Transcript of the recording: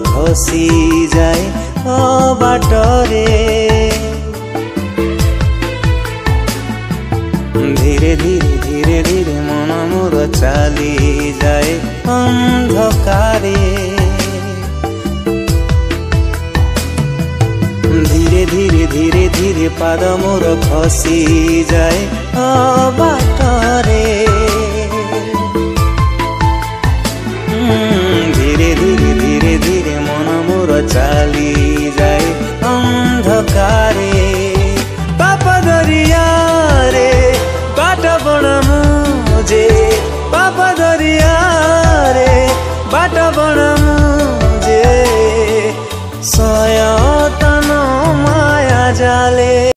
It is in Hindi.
खसी जाए बाटरे धीरे धीरे धीरे धीरे मन मोर चली जाए अंधकारे धीरे धीरे धीरे धीरे पाद मोर खसी जाए बाटरे धीरे धीरे धीरे धीरे मन मोर चली